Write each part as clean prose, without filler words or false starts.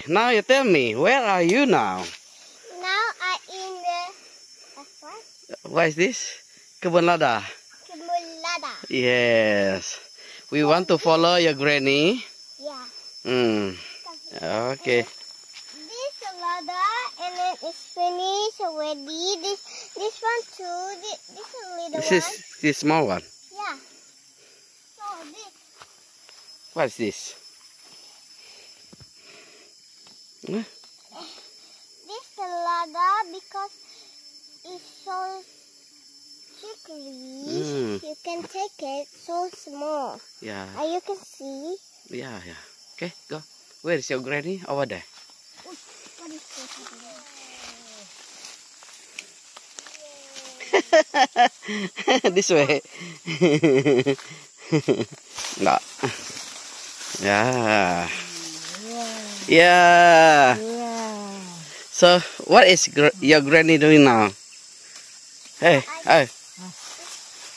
Now you tell me, where are you now? Now I in the What is this? Kebun lada. Kebun lada. Yes. We want to follow your granny. Yeah. Okay. This lada and then it's finished already. This one too. This little This one. is this small one. Yeah. So this. What is this? Huh? This lada because it's so chickly. You can take it so small. Yeah. And you can see. Yeah. Okay, go. Where is your granny? Over there. What is this? This way. No. Yeah. Yeah. So, what is your granny doing now? Hey.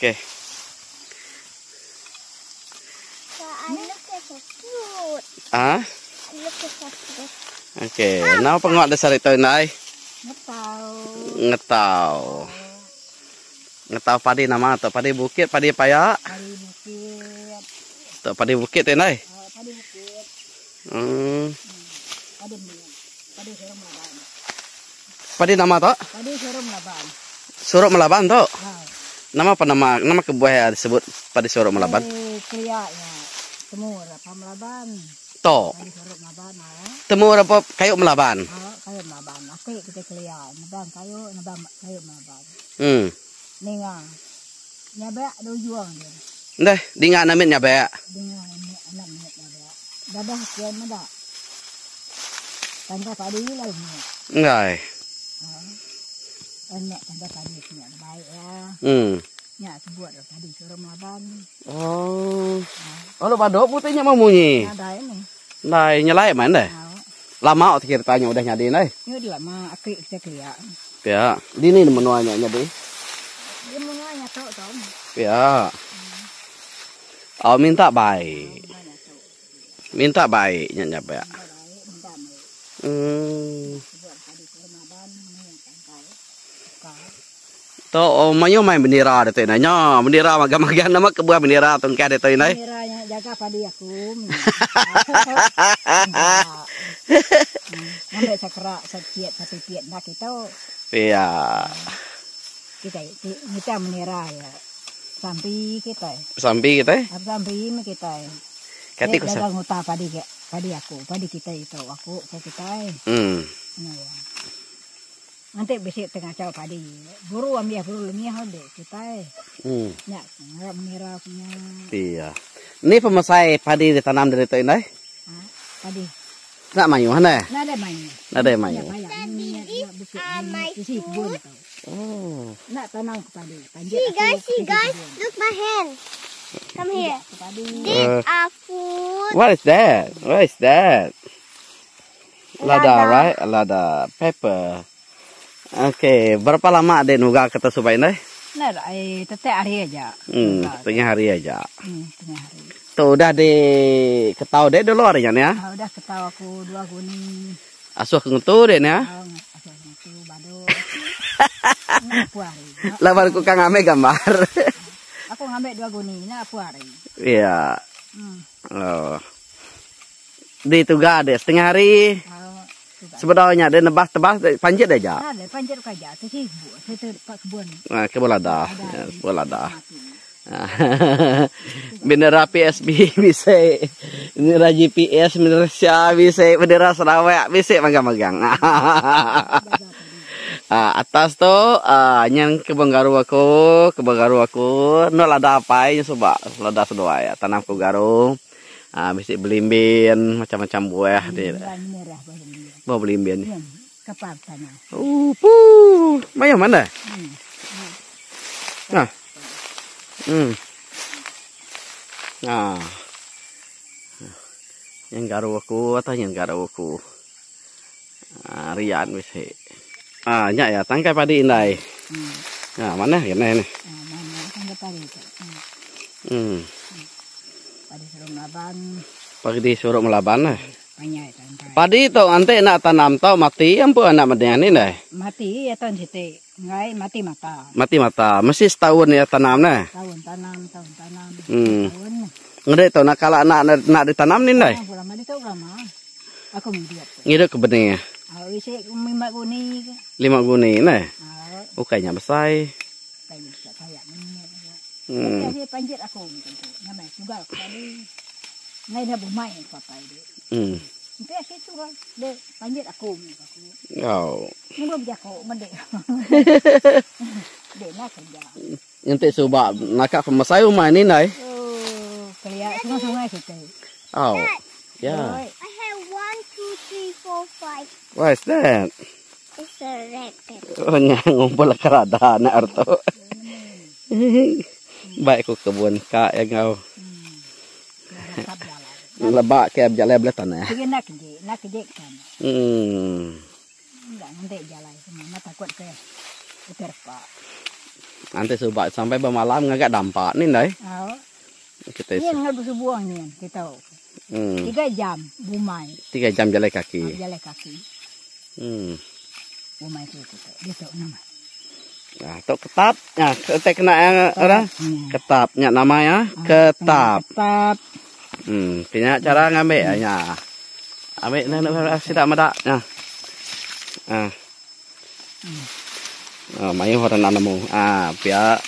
Okay. So I look at so cute. Ah. Look at so cute. Okay. Now pengok dasar itu nai. Ngetau. Ngetau padi nama atau padi bukit, padi payak. Padi bukit. Atau padi bukit tu nai. Padi bukit. Padi suruh melaban. Padi nama tu? Padi suruh melaban. Suruk Melaban tu? Nama apa nama kebuah yang disebut padi suruk Melaban? Kriaknya. Temur apa melaban. To. Padi suruh melaban. Temur apa kayu Melaban? Kayu melaban. Akik kita kriak. Melaban kayu melaban. Ninga. Nyabak do juang dia. Dah, dengan namit nyabak. Dengan 6 minit nyabak. Dadah kian mada. Tanda padi lain ni. Ngai. Nek tanda padi punya baik ya. Nya sebut padi suruh melaban. Oh. Kalau badok putihnya mau bunyi. Ada ini. Nah, nyelai mana? Lama waktu kita tanya udah nyadi nih. Ini udah lama akik kita kriak. Ya, ini menuanya nyadi. Dia menuanya tahu. Ya. Oh, minta baik. Minta baik nyabak. To mayo main bendera de tu nanya bendera maga-maga nama kebuah bendera tungkai de tu nai. Benderanya jaga padi aku. Ngambil sakra sakit satu piet nak kita. Iya. Kita menira ya. Sampai kita. Sampai kita. Sampai kita. Kati ko sa. Dagang uta padi aku, padi kita itu aku ke kita. Nanti besok tengah caw padi. Buru ambil buru lemia hode kita. Nyak ngarap menira punya. Iya. Ini pemasai padi ditanam dari itu nai. Padi. Nak mayu mana? Nada mayu. Nada mayu. Oh. Nak tanam padi. See guys, look my hand. Come here. These are food. What is that? What is that? Lada, right? Lada, pepper. Okay, berapa lama ada nuga kata supaya ini? Nah, tetap hari aja. Tengah hari aja. Tengah hari. Tuh udah diketahui deh dulu harinya ya? Udah ketahu aku 2 guni. Asuh kentu deh ya? Asuh kentu bado. Lawan ku kang ame gambar. Aku ngambil 2 guni, ini apa hari? Iya. Oh. Di tuga deh setengah hari. Sebenarnya ada nebas-tebas panjat aja. Ada panjat aja, sibuk. Saya pak kebun. Nah, kebun lada. Ya, kebun lada. Bendera PSB bisa. Bendera GPS Malaysia bisa. Bendera Sarawak bisa magang-magang. Atas tu yang kebun garu aku. No lada apa yang coba lada sedua ya. Tanam ku garu. Bisa belimbin macam-macam buah dia. Bawa belimbin. Kapal tanah. Banyak mana? Nah. Nah. Yang garu aku atau yang garu aku. Rian bisa. Nyak ya, tangkai padi indai. Nah, mana kena ini? Mana tangkai padi itu. Padi suruh melaban. Padi suruh melaban lah. Banyak kan. Padi to ante nak tanam to mati ampu anak median ini deh. Mati ya tahun situ. Ngai mati mata. Mati mata. Mesti setahun ya tanam nah. Tahun tanam. Hmm. Tahun. Ngede to nak kalau nak ditanam nih deh. Lama itu lama. Aku ngidup. Ngidup ke benih. Isi mimak guni. 5 guni nih. Ukainya besar. Kayak bisa kayak ini. Hmm. Jadi panjat aku gitu. Namanya juga tadi. Ngai dah bermain apa itu. Hmm. Itu ya situ kan. Dek panjat aku. Oh. Ini belum jago mendek. Dek nak kerja. Nanti coba nak pemasai rumah ini nih. Oh, kelihatan sungai situ. Oh. Yeah. I have 1, 2, 3, 4, 5. What is that? It's a rabbit. Oh, ngumpul kerada nak arto. Baik ku kebun kak yang kau lebak ke jalan belah tanah. Sige nak kerja kan. Enggak nanti jalan semua takut ke terpak. Nanti coba sampai bermalam ngagak dampak nih dai. Oh. Kita Ini nggak bersubuang nih kita. 3 jam bumai. 3 jam jalan kaki. Jalan kaki. Bumai itu kita. Itu nama. Nah, itu ketap. Nah, kita kena yang orang ketapnya namanya ketap. Ketap. Punya cara ngambil ya. Ambil nak tidak medak. Nah. Mayu orang nanamu. Pia.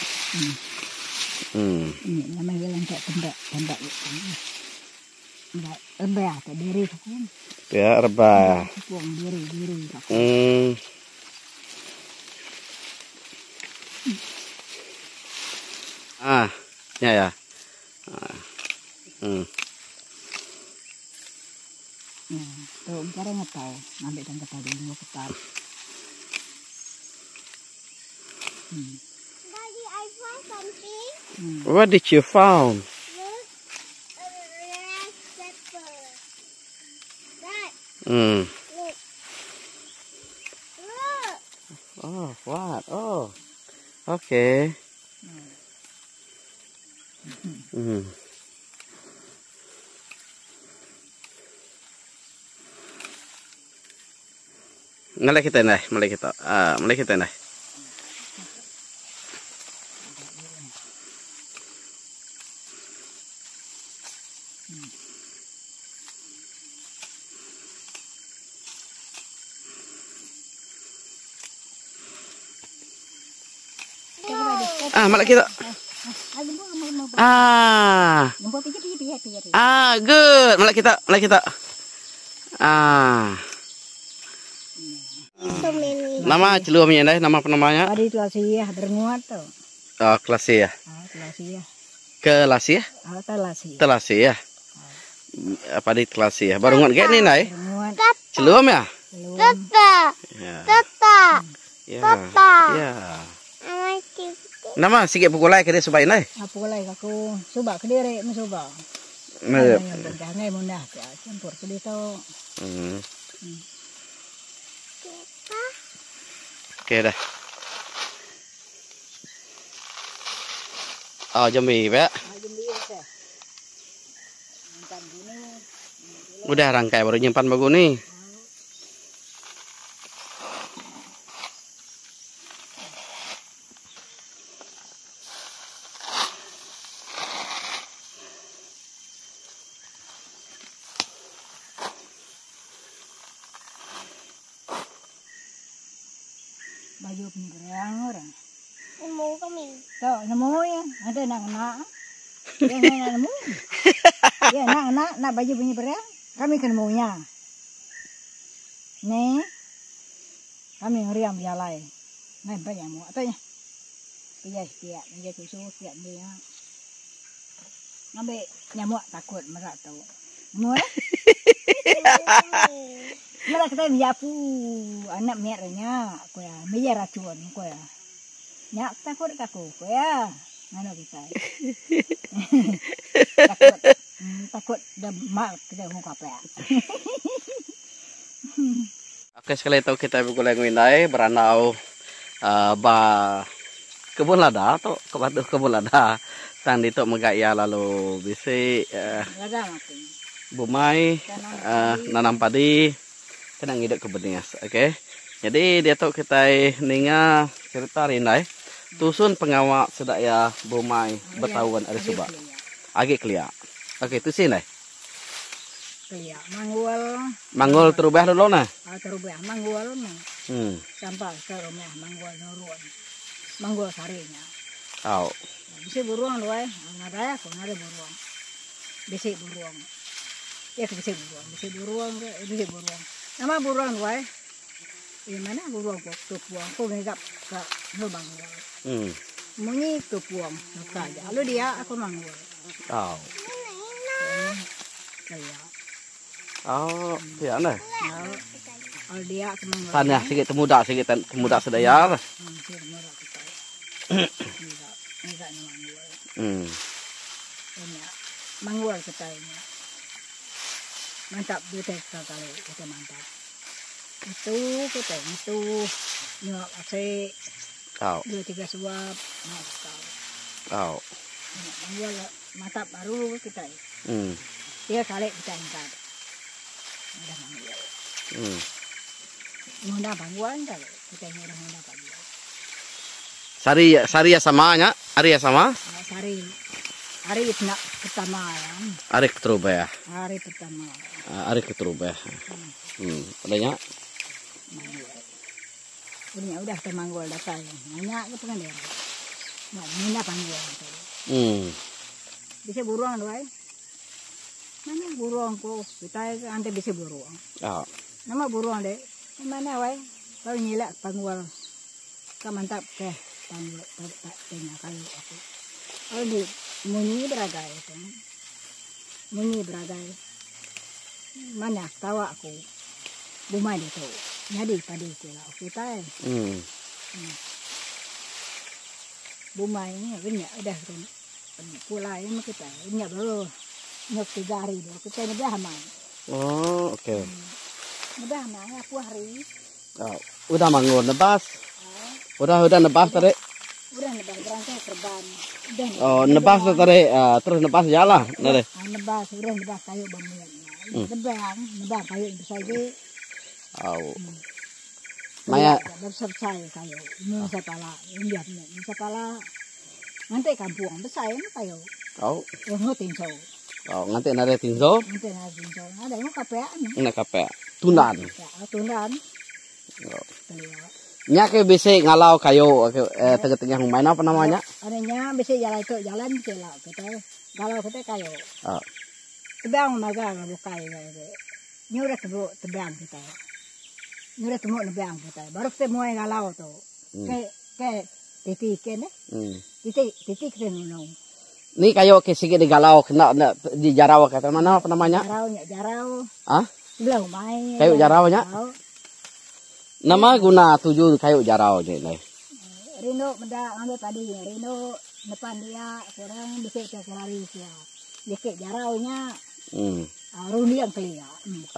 Ini namanya lengkap tembak itu. Enggak, rebah ke diri kan. Pia rebah. Puang diri. Ya. Tuh, cara ngetau, ngambil dan kata dulu mau ketar. Daddy, I found something. What did you found? Look, a red pepper. Dad, look. Look. Oh, what? Oh, okay. Mulai kita nih. Mulai kita. Good. Mulai kita. So many. Nama celumnya nih, nama penamanya? Tadi telasiah bernguat tuh. Oh, Kelasi ya. Telasiah. Kelasi ya? Telasiah. Telasi ya. Apa di Telasi ya? Baru ngot nih nih. Bernguat. Celum ya? Tata. Ya. Tata. Ya. Papa. Ya. I like it. Nama sikit pukul lagi ke dia supaya nih. Apa lagi aku coba ke diri, mencoba. Nah. Ngai mudah ya, campur ke dia tuh. Oke dah. Oh, jambi ya. Udah rangkai baru nyimpan bagus nih. Baju pengerang orang. Nemu kami. Tuh, nemu ya. Ada nak. Ya, nemu. Ya, nak baju pengerang. Kami kan maunya. Nih. Kami ngeriam bialai. Nah, banyak mau. Atanya. Pijak tusuk, pijak dia. Ngambil nyamuk takut merak tahu. Nemu ya? Malah kita biapu anak merahnya, aku ya, biar racun, aku ya, nyak takut aku ya, mana kita, takut dah mak kita mau apa ya. Oke, sekali itu kita bergulai ngwindai beranau kebun lada atau kebun lada tang itu megaya lalu bisi Lada mati. Bumai nanam padi kena ngidek ke beningas. Oke. Jadi dia tuh kita ninga cerita rindai tusun pengawak sedak ya Bumai bertahun ada coba. Agak kelia. Oke, itu sih nih. Kelia manggul. Manggul terubah dulu nah. Terubah manggul mah. Sampai ke rumah manggul nuruan. Manggul sarinya. Oh. Bisa buruang doai. Nada aku nada buruang. Bisa buruang. Ya bisa buruang. Bisa buruang. Nama buruang doai. Mana buruang kok tupuang. Kok ngegap ke lubang doai. Muni tupuang. Saja. Lalu dia aku manggul. Oh. Kelia. Oh, ya nah. Kalau dia aku manggul. Tanya sedikit temuda sedaya. Enggak manggul. Manggul kita ini. Mantap betul sekali, kita mantap. Itu kita itu nyok ase. Oh. 2-3 suap, mantap. Oh. Manggul mantap baru kita. 3 kali kita angkat. Ada manggul. Munda manggul kali kita nyuruh munda manggul. Sari ya samanya, Ari ya sama? Hari pertama ya. Ari keterubah. Hari pertama. Ari keterubah. Adanya? Punya udah ke manggul datang. Nanya ke pengen dia. Nah, mina panggul. Bisa buruang doai. Mana buruang ko? Kita ante bisa buruang. Oh. Nama buruang deh. Mana wai? Kalau nyilak panggul. Mantap ke panggul tanya kalau aku. Oh di munyi beragai itu. Munyi beragai. Mana tahu aku. Bumai itu. Jadi padi kira kita. Bumai ini udah pulai mah kita. Ini baru nyok 3 hari dulu. Kita udah aman. Oh, oke. Udah aman aku hari. Oh, udah manggul nebas. Udah nebas tadi. Udah nebas berangkai serban. Oh, nebas tadi. Terus nebas jalan. Nebas kayu bambu. Nebang kayu bisa aja. Oh. Maya Bersepsai kayu. Ini sepala. Nanti kampung besar kayu. Oh. Ngotin so. Oh, nganti nare tinso. Ada yang kapean. Ini kape. Tunan. Tunan. Oh. Nya ke bisa ngalau kayu tengah-tengah main apa namanya? Adanya bisa jalan celah kita. Kalau kita kayu. Oh. Tebang maga bukai nyurat tebang kita. Nyurat temu tebang kita. Baru kita mulai ngalau tuh. Ke titik kan? Titik kita nunung. Ini kayu sedikit digalau kena di jarau kata mana apa namanya? Jarau. Ah? Sebelah main. Kayu jaraunya? Nama guna tujuh kayu jarau ni. Rino benda ambil tadi. Rino depan dia kurang dikit ke lari dia. Dikit jaraunya. Runi yang kelia.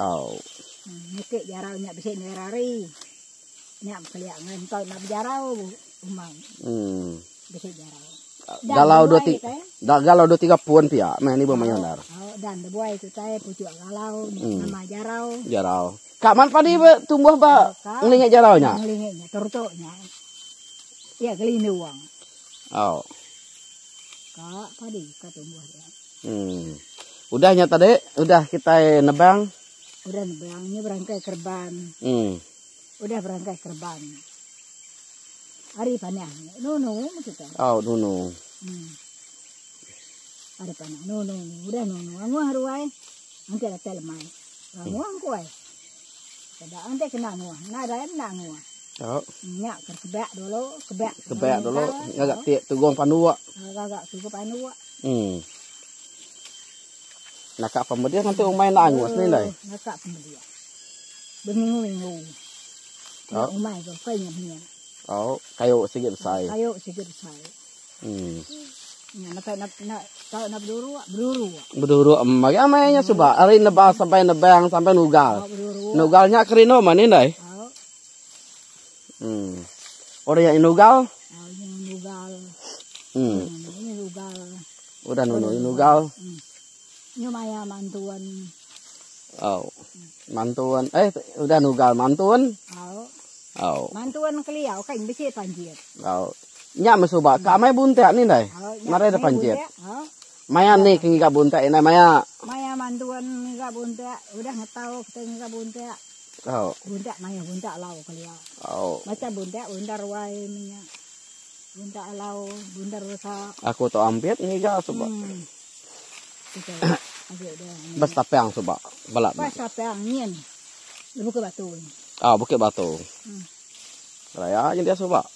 Oh. Dikit jaraunya bisa nerari. Nyak kelia ngentau nak jarau umang. Bisa jarau. Galau 2-3 puan pia. Nah ini bermain dar. Dan debuai itu saya pucuk galau nama jarau. Jarau. Kak man padi tumbuh ba ngelinget jaraunya? Ngelingitnya, tortoknya. Iya gelinuang. Oh. Kak padi tumbuh ya. Udahnya tadi, udah kita nebang. Udah nebangnya berangkai kerban. Udah berangkai kerban. Hari panah, nunu kita. Oh, nunu. Hari panah, nunu, udah nunu. Anggu haruai, nanti ada telemai. Anggu angkuai. Kada ante kena anggu, nada kena anggu. Oh. Nyak kebak dulu, kebak dulu. Agak tugong panua. Agak tugong panua. Nak apa dia nanti umai nak anggu sini lah. Nak apa dia? Bengu. Oh. Umai kau kayaknya. Oh, kayu sedikit besar. Kayu sedikit besar. Nak berduru. Bagaimana coba? Hari nebang sampai nebang sampai nugal. Nugalnya kerino mana ini? Orang yang nugal? Nugal. Udah nugal. Nyumaya mantuan Oh. Mantun. Udah nugal mantun. Oh. Oh. Mantuan keliau kan bisa panjir. Oh. Nya mesuba kamai buntek ni dai. Oh. Mare da panjir. Oh. Maya ni kingi ka buntek ini maya. Maya mantuan enggak buntek, udah ngetau kita enggak buntek. Oh. Buntek maya buntek lau keliau. Oh. Macam buntek bundar wai minyak. Buntek lau, bundar rusak. Aku tu ampit ni ga suba. Kita agak dah. Bas tapiang suba. Balap. Pas apa angin. Lebu ke batu. Ah, Bukit Batu. Raya aja dia suba.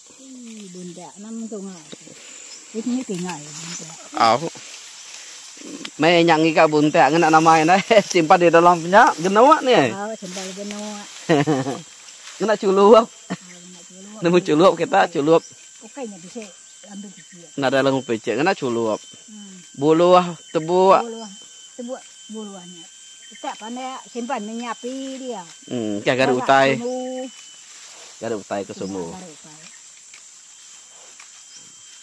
Bunda nam tu ngah. Ini tinggal bunda. Ah. Mai nyangi ka buntek ngena namai na simpan di dalam punya genawa ni. Oh, sembal benua. Ngena culup. Nak dulu. Nemu culup kita culup. Okeynya bisa ambil kecil. Ngada lang pecek ngena culup. Buluh tebu. Sebuah buluannya. Kita pandai simpan menyapi dia. Kayak gada utai. Gada utai ke sumu.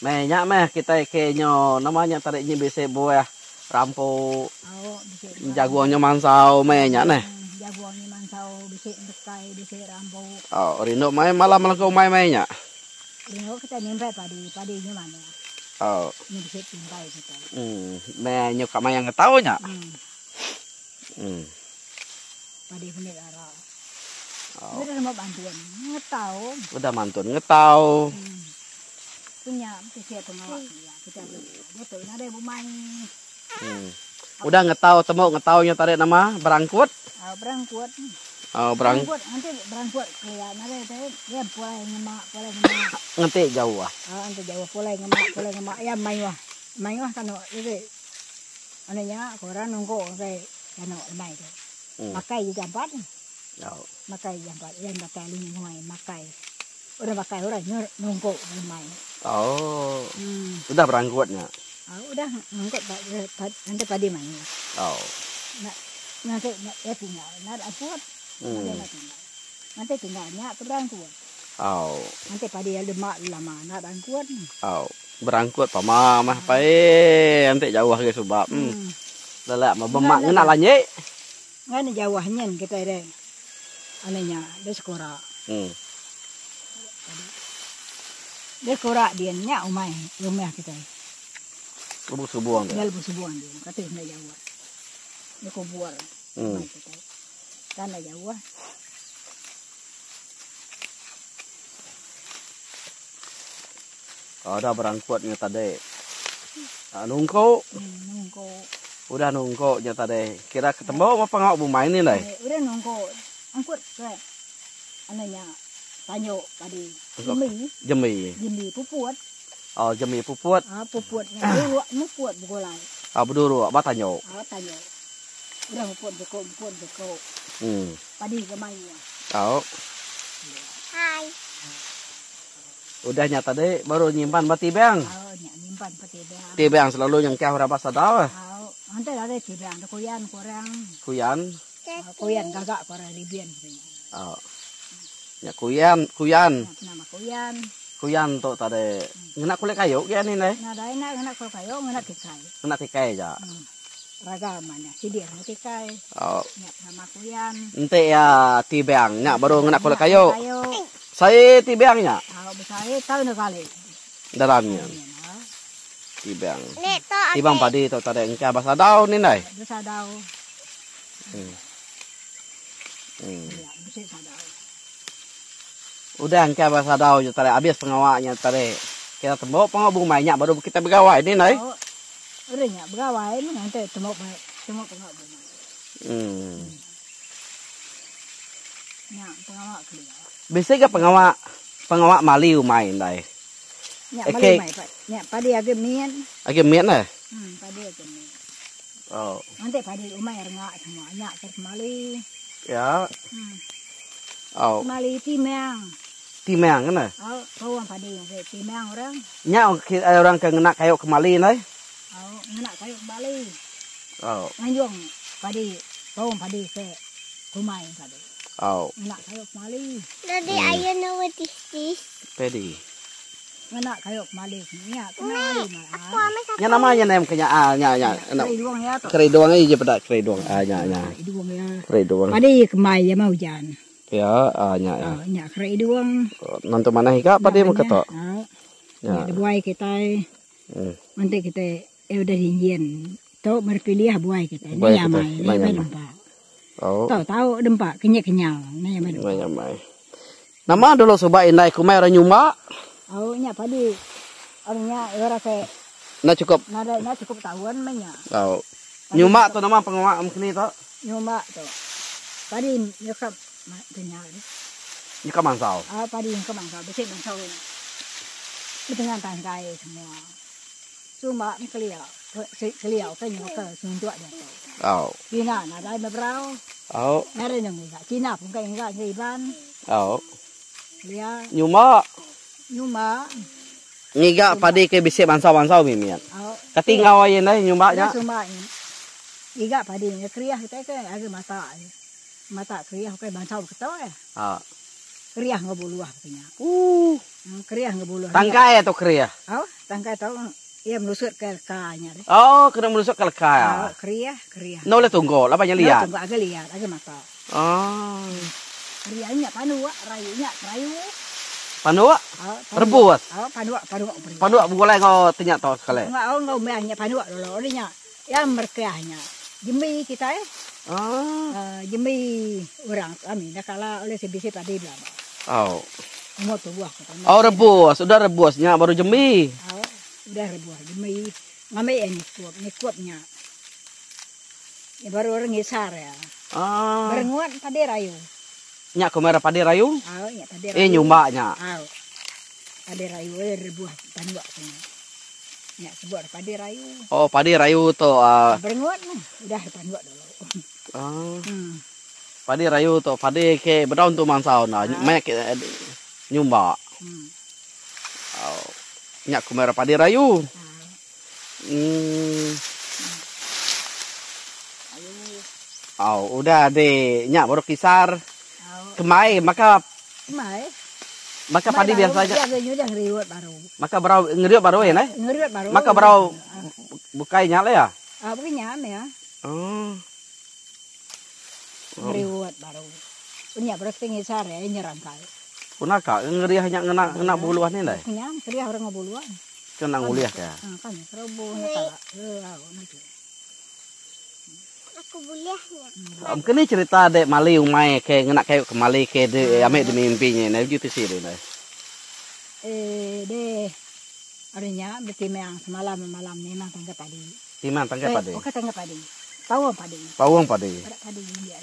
Meh kita kenyo namanya tariknya bisa buah rampo jaguannya mansau mehnya neh. Jaguannya mansau bisa dekai bisa rampo. Oh, rino malam melengkau mehnya. Rino kita nimpai padinya mana? Oh. Ini bisa timpai kita. Mehnya kama yang tahu nya. Padi bener arah. Udah sama bantuan ngetau. Udah mantun ngetau. Punya bisa pengawal ya kita betul ada bumai. Udah ngetau ngetaunya tarik nama berangkut. Berangkut. Oh, Berangkut nanti berangkut kelihatan ada dia pulai ngemak. Ngerti jauh ah. Nanti jauh pulai ngemak ya mai wah kan itu. Anehnya koran nunggu kayak kan mai tu. Makai jampat. Oh. Makai jampat yang makai lini mai makai. Udah makai orang nunggu mai. Oh. Udah berangkutnya. Udah nunggu nanti padi mai. Oh. Nanti ya tinggal nanti apot. Nanti tinggalnya berangkut. Oh. Nanti padi ada mak lama nak berangkut. Oh. Berangkut pama mah nanti jauh ke sebab. Lelak mah bemak ngena lanye. Ngana jauhnya kita ada. Anehnya dia sekolah. Dia sekolah dia nya rumah kita. Lubuk subuang. Dia lubuk subuang dia. Kata dia jauh. Dia kubur. Kita. Tanah jauh. Udah berangkutnya tadi. Nunggu. Udah nunggu nya tadi. Kira ketemu apa ngau bumai ni lai? Udah nunggu. Angkut ke. Anehnya tanyo tadi. Jemi puput. Oh, jemi puput. Puputnya dulu muput bukulai. Berduru apa tanyo? Tanyo. Udah muput beko. Padi ke mai. Oh. Hai. Udah nyata deh baru nyimpan bati bang. Nyimpan peti bang. Ti bang selalu yang kau berapa sadar? Nanti ada ti bang, ada kuyan kurang. Kuyan Gagak kurang ribian. Oh. Ya kuyan. Nama kuyan. Kuyan tu tadi. Ngena kulit kayu kian ini. Nah, dah ngena kulit kayu, ngena tikai. Ngena tikai aja. Ragamannya sidir tikai. Oh. Nama kuyan. Ente ya ti bang, nya baru ngena kulit kayu. Saya ti bangnya. Saya tahu nak kali. Dalamnya. Ti bang. Ti bang padi tu tadi engkau bahasa daun ni nai. Bahasa daun. Bisa daun. Udah engkau bahasa daun je tadi habis pengawaknya tadi. Kita tembok pengawak bumainya baru kita bergawai ni nai. Udah nya bergawai ni nanti tembok pengawak bumai. Nya pengawak keluar. Bisa ke pengawak mali umai ndai. Nya mali mai pak. Nya padi agak mien. Agak mien lah. Padi agak mien. Oh. Nanti padi umai rengak semua. Nya terus mali. Ya. Oh. Mali timang. Timang kan? Oh, kawan padi timang orang. Nya orang kena kayu kemali ndai. Oh, kena kayu kembali. Oh. Ngajong padi kawan padi ke umai padi. Oh. Kena kayu kembali. Daddy, I know what this is. Pedi. Mana kayak malik nya kena Aku ambil satu. Nya namanya nem kenya nya. Keri doang ya toh. Keri doang aja pada keri doang. Nya. Keri doang ya. Keri doang. Padi kemai ya mau hujan. Ya, nya. Nya keri doang. Nanti mana hika padi mau ketok. Ya. Buai kita. Nanti kita udah dingin. Tahu merpilih buai kita. Ini nyamai. Ini dempak. Oh. Tahu dempak kenyal. Ini nyamai. Nama dulu coba indai kumai orang nyumba. Oh, nya padi. Orangnya orang kayak Nah cukup. Nah cukup tahuan mainnya. Oh. Nyumba tuh nama penguak mungkin itu. Nyumba tuh. Padi nyukap kenyal. Nyuka mansal. Padi nyukap mansal. Bersih mansal. Dengan tangkai semua. Cuma ni keliau kan nyukap suntuk dia tu. Oh. Cina ada beberapa. Oh. Ada yang enggak. Cina pun kan enggak ngiriban. Oh. Dia Nyumba. nyumba. Ngiga padi ke bisik bansau mimian. Oh. Katinggaw ayeuna nyumbanya. Nyumba ini. Iga padi ni kriah kita kan agak mata kriah kan bansau kita ya. Ah. Kriah ngebuluah katanya. Kriah ngebuluah. Tangkai atau kriya? Oh, tangkai tahu ia melusuk ke lekanya deh. Oh, kena melusuk ke lekaya. Kriah. No boleh tunggu, apa yang lihat? Tunggu agak lihat, agak mata. Oh. Kriahnya panua, rayunya rayu. Panua? Rebus. Oh, panua. Panua boleh kau tanya tahu sekali. Enggak banyak panua dulu. Orangnya ya merkehnya. Jemi kita Oh. jemi orang kami. Dah kala oleh sebisi tadi bilang. Oh. Mau tu buah katanya. Oh rebus, sudah rebusnya baru jemi. Oh, udah rebuah jemi. Ngambil ini kuapnya. Ya baru orang ngisar ya. Ah. Berenguat tadi rayu. Nyak kumera padi rayu? Oh, ya tadi rayu. Nyumbanya. Oh. Tadi rayu rebuah panua katanya. Ya sebuah padi rayu. Oh, padi rayu tuh. Berenguat nih, udah panua dulu. Padi rayu tuh, padi ke berdaun tuh mansau nah, mek nyumba. Oh. Nyak kumera padi rayu. Oh, udah deh. Nyak baru kisar. Kemai, maka padi biasanya. Udah ngeriut baru. Maka ngeriut baru ya, nih? Ngeriut baru. Maka bukai nyala ya? Bukan nyam ya. Oh. Ngeriut baru. Punya beras pengisar ya, nyerang kali. Punaka ngeri hanya ngena buluan ini dah. Nyam, kriah orang ngebuluan. Kena nguliah ya. Kan keroboh kala. Nanti. Aku bolehnya. Mungkin ini cerita dek mali umai ke ngena kayak kemali ke de ame di mimpinya nah gitu sih deh. Deh. Adanya bertimang semalam memang tangga padi. Timang tangga padi. Oke tangga padi. Pawang padi. Pawang padi. Ada padi dia.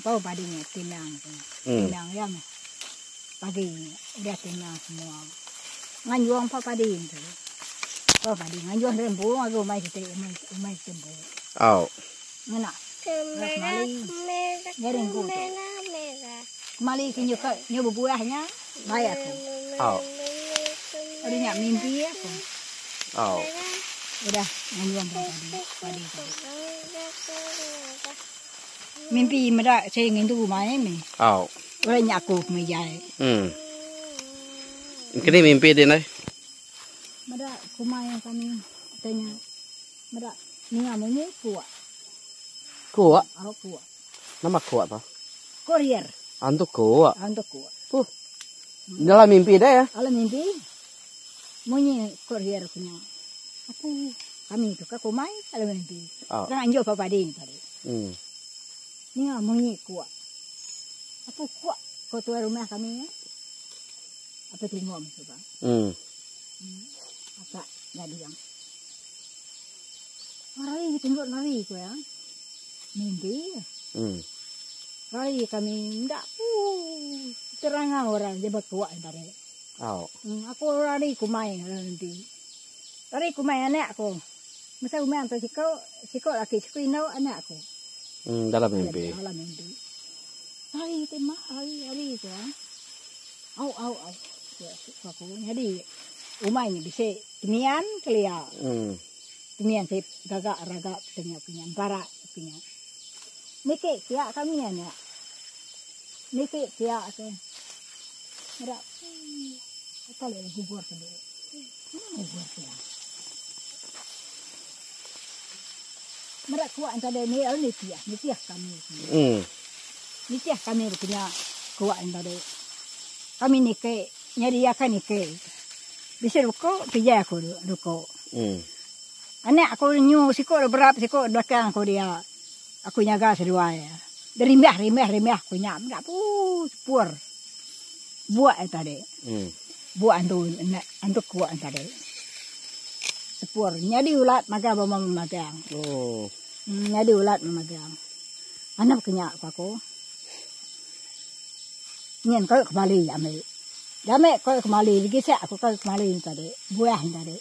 Pawang padinya timang. Timang ya. Padi udah timang semua. Nganjuang padi itu. Oh padi nganjuang rembu aku mai kita mai tembu. Oh. Ngena. Merah. Garing bu. Mali kinyo buahnya bayar aku. Oh. Adanya mimpi aku. Oh. Udah nganjuang padi. Mimpi mera saya ingin tu mai me. Oh. Orangnya aku mejai. Mungkin ini mimpi deh nih. Mera kumai yang kami tanya. Mera ni amunye kuat. Kuat. Aku kuat. Nama kuat toh? Korea. Antuk kuat. Antuk kuat. Dalam mimpi deh ya. Alam mimpi. Munye Korea punya. Aku kami itu ke kumai alam mimpi. Kan anjo padi. Ni amunye kuat. Aku kuat. Kau tua rumah kami ya. Apa tengok coba. Apa jadi yang. Lari tengok lari ko ya. Mimpi. Lari kami ndak terang orang dia berkuat tadi. Oh. Aku lari kumai nanti. Lari kumai anak aku. Masa umai antar siko laki siko ino anak aku. Dalam mimpi. Dalam mimpi. Lari tema lari ko. Au. Ya, aku jadi umai ni bisa temian kelia. Temian saya gagak tengah punya para punya. Nike kia kami ya. Nike kia ke. Mera Kalau bubur tadi. Bubur dia. Mereka kuat tadi ni, ni tiah kami. Ni tiah kami punya kuat tadi. Kami ni ke, nyari akan ni ke. Bisa ruko, kerja aku ruko. Anak aku nyu siko berapa siko belakang aku dia. Aku nyaga sedua ya. Dari remeh aku nyam enggak pur. Buat tadi. Buat antuk kuat tadi. Sepur nyadi ulat maka bawa memegang. Nyadi ulat memegang. Anak kenyak aku. Nyen kau kembali ambil. Dame kau kembali lagi saya aku kau kembali tadi. Buah tadi.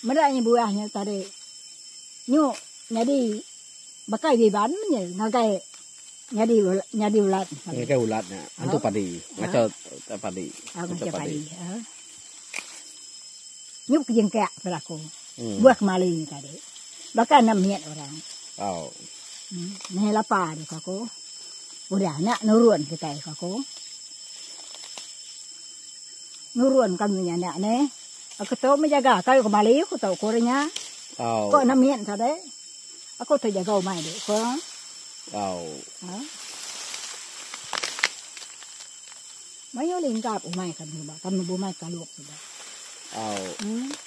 Mereka buahnya tadi. Nyu nyadi bakai di ban ngagai nyadi ulat. Ngagai ulatnya. Antu padi. Ngaco padi. Ngaco padi. Nyu kejengkak pelaku. Buah kembali tadi. Bahkan 6 minit orang. Nih lapar aku. Udah nak nurun kita aku. Nurun kami anak nih. Aku tahu menjaga kau kembali aku tahu kurangnya. Kok 6 minit tadi. Aku tahu jaga umai deh. Kau. Mayo lingkap umai kan coba. Kami umai kaluk coba.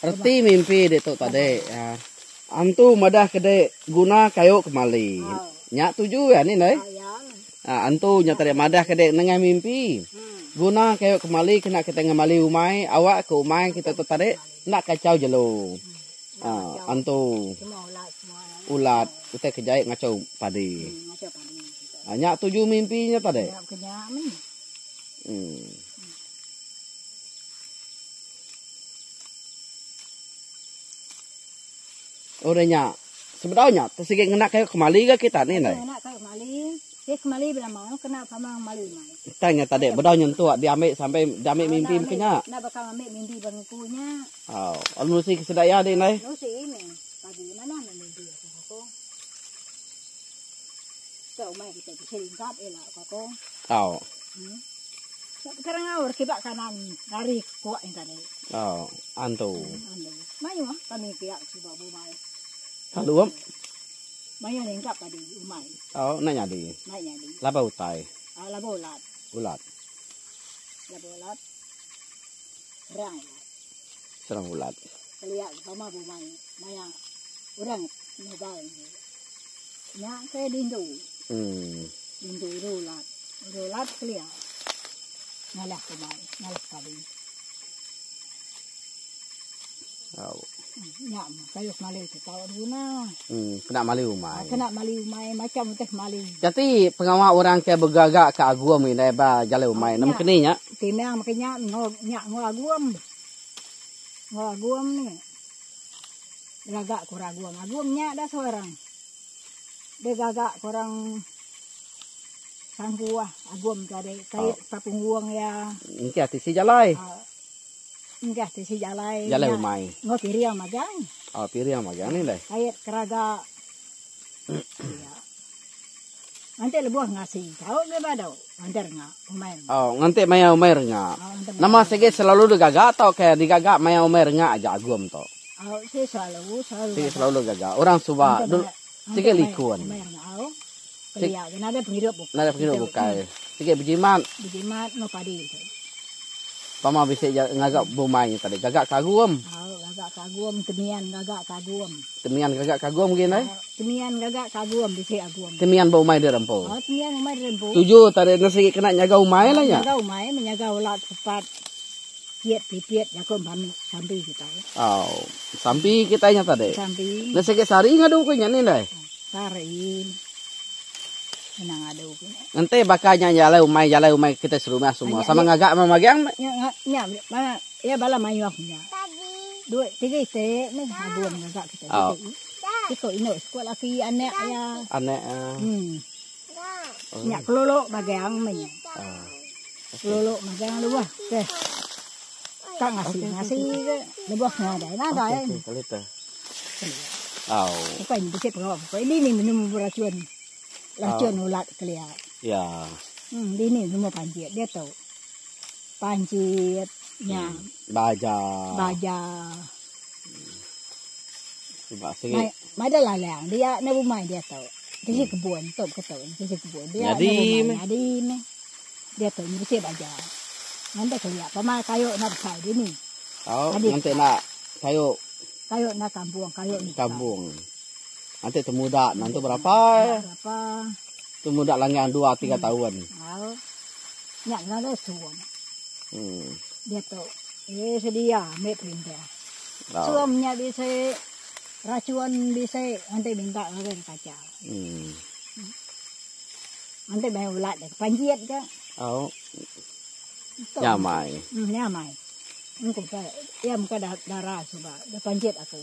Erti mimpi deh tu tadi. Antu madah kede guna kayu kembali. Nyak tuju ya ni nih. Antu nyata dia madah kede nengai mimpi. Guna kayu kembali kena kita ngemali umai. Awak ke umai kita tu tadi nak kacau jelo. Antu ulat kita kejait ngacau padi. Nyak tuju mimpinya tadi. Orangnya sebenarnya tersikit kena kayu kembali ke kita ni nih. Kena kayu kembali. Dia kembali bila mau kena pamang kembali mai. Tanya tadi bedau nyentuh diambil sampai diambil mimpi mungkinnya. Nak bakal ambil mimpi bangkunya. Alun si kesedaya deh nih. Lu si ini pagi mana mimpi aku. Kau mai kita selingkap elak aku. Sekarang awur kibak kanan dari kuat yang tadi. Antu. Mayu kami kiak coba bumai. Haluam. Mayu lengkap tadi umai. Nanya di. Laba utai. Laba ulat. Ulat. Laba ulat. Serang ulat. Keliak sama bumai. Maya orang nyobain. Nya saya dindu. Dindu ulat. Ulat keliak. Ngalah kembali, ngalah tadi. Nyam, kayu mali itu tahu guna. Kena mali umai. Kena mali umai macam teh mali. Jadi pengawal orang ke bergagak ke aguam ini ba jale umai. Nam keninya. Timang makanya ngo aguam ni. Gagak kurang aguam. Aguamnya ada seorang. Dia gagak kurang sangguah aguam tadi kait papungguang ya. Engke ati si jalai. Engke ati si jalai. Jalai umai. Ngo piriang magang. Piriang magang ni deh. Kait keraga. Ya. Nanti lebuh ngasih. Tahu ke badau? Antar nga umai. Nanti maya umai nga. Nama segi selalu digagak atau kayak digagak maya umai nga aja aguam to. Si selalu. Segi selalu gagak. Orang suba dulu segi likun. Keliak, nada penghidup bukan. Nada penghidup bukan. Sikit berjimat. Berjimat, no padi. Pama bisa ngagak bumainya tadi. Gagak kagum. Gagak kagum, temian gagak kagum. Temian gagak kagum gini? Temian gagak kagum, bisa agum. Temian bumai di rempo. Temian bumai di rempo. Tujuh tadi nasi kena nyaga umai lah ya. Nyaga umai, menyaga ulat cepat. Piet, jakom sampai kita. Sampai kitanya tadi. Sampai. Nasi sari ngadu kunya nih deh. Sari. Menang ada nanti bakalnya jalai umai kita serumah semua sama ngagak mamagang mana ya bala mayu aku nya 2 3 ite nih aguam ngagak kita itu ini sekolah laki anak ya nya kelolo bagang menya kelolo magang luah teh tak ngasih ke lebuh ada ya apa ini dikit apa ini minum beracun racun ulat kelihat. Ya. Ini semua pancit dia tahu. Pancit Nya Baja. baja. Coba sikit. Mai dah lalang dia na bumai dia tahu. Di kebun top ke tahu. Di kebun dia. Jadi Jadi dia tahu ni bersih baja. Nanti kelihat pamai kayu nak besar di ni. Oh, Adik. nanti nak kayu Kayu nak kampung, kayu ni. kampung. Nanti temuda nanti berapa? Berapa? Temuda langan 2-3 tahun. Tahu. Nyak ada suam. Hmm. Dia tahu. Sedia ambil perintah. Oh. Suamnya bisa racuan bisa nanti minta orang kaca. Hmm. Nanti main ulat deh. Panjiat ke? Oh, Tahu. nyamai. Nyamai. Engkau saya, ya muka darah coba. Dia panjat aku.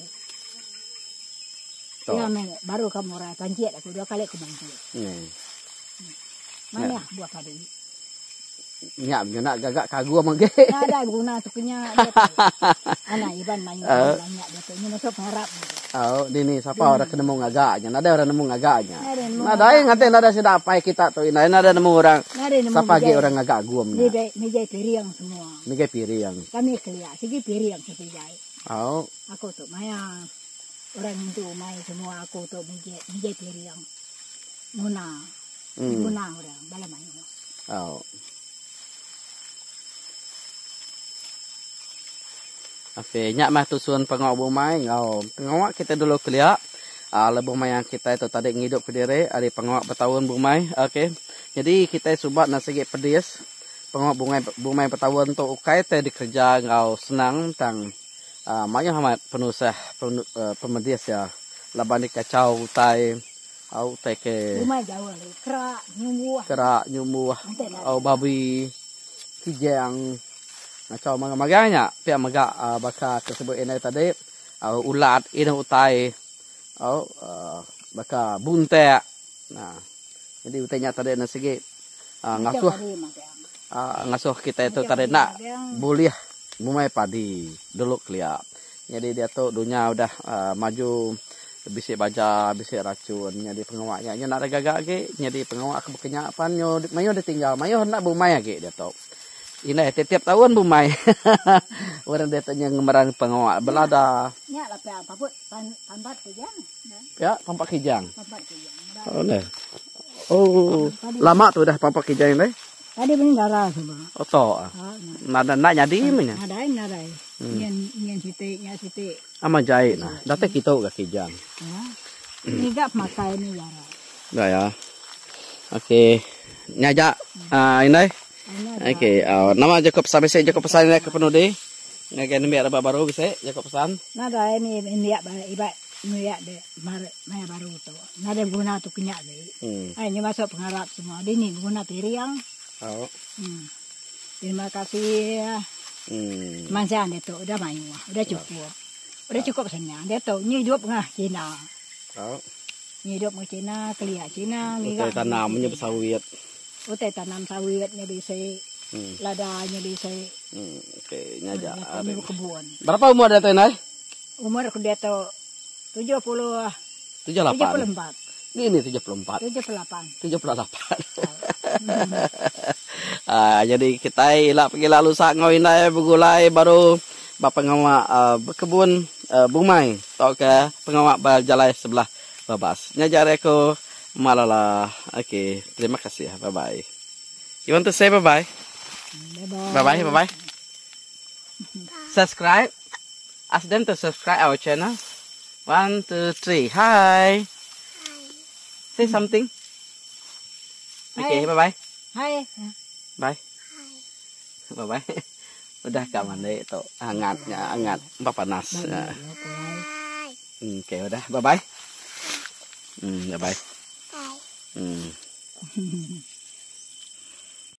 Toh. Ya men, baru kamu orang panjat aku 2 kali aku panjat. Hmm. Mana buat tadi? Nyam nak gagak kagum mangke. Nggak ada guna tukunya. Anak Iban main banyak dia tuh. Ini masuk pengharap. Oh, dini siapa orang kena nemu ngagaknya. Nada orang nemu ngagaknya. Nada nemu Nada yang ngate nada sudah apa kita tuh. Nada nemu orang. Nada nemu Siapa lagi orang ngagak gum. Meja piring semua. Mega piring. Kami kelia, segi piring kita jahit. Oh, Aku tuh maya orang itu main semua aku tuh meja piring. Guna. Guna orang bala main. oh. Oke, nyak mah tusun pengawak bumai ngau. Pengawak kita dulu kelia. Bumai yang kita itu tadi ngidup pedire, ada pengawak bertahun bumai. Oke. Jadi kita subat nasi pedis. Pengawak bumai bertahun tu ukai teh dikerja ngau senang tang maya hamat penusah pemedis ya. Laban dikacau utai au tai ke Rumah jauh lagi, kerak, nyumuh. kerak nyumuh au babi kijang. Ngacau maganya pihak maga baka tersebut ini tadi ulat ini utai baka bunte. Nah, jadi utainya tadi nak segi ngasuh kita itu tadi nak boleh bumai padi dulu kelia. Jadi dia tu dunia udah maju bisik baja bisik racun. Jadi pengawaknya nak ada gagak lagi. Jadi pengawak kebenyakan mayo ditinggal mayo nak bumai lagi dia tu. Ini tiap tahun bumai. Orang dia tanya ngemerang pengawak belada. Ya lah apa pun pampat kijang. Ya, pampak kijang. Pampat kijang. Oh, nah. Oh, lama tu dah pampak kijang ni. Tadi benih darah semua. Oh, to. Nada nak jadi mana? Ada. Yang sitik. Ama jahit nah. Data kita ke kijang. Ya. Ini gak makai ni darah. Dah ya. Okey. Nyajak ini. Okey, nama Jacob sampai saya Jacob pesan ke penuh deh. Ngagen biar apa baru bisa Jacob pesan. Nada ini biak ibat biak de maya baru tu. Nada guna tu kenyak deh. Ini masuk pengharap semua. Ini guna piring. Oh. Terima kasih. Mansan itu udah main, udah cukup senang. Dia tahu ni hidup ngah Cina. Oh. Ni hidup ngah Cina, kelia Cina. Utai tanamnya bersawit. Utai tanam sawitnya bisa, ladanya bisa. Oke, nyajak. Ini kebun. Berapa umur dia tu ini? Umur aku dia tahu 78. 78. Ini 74. 78. 78. Jadi kita ilak pergi lalu sak ngoinai begulai baru pengawak berkebun bumai tok ke pengawak berjalai sebelah babas. Nyajar aku malala. Okey, terima kasih. Bye bye. You want to say bye bye? Bye bye. Subscribe. Ask them to subscribe our channel. 1, 2, 3. Hi. Say something. Okay, bye bye. Hai. Bye. Bye bye. Udah gak mandi itu hangat panas. Oke, udah bye bye. Bye bye. Bye.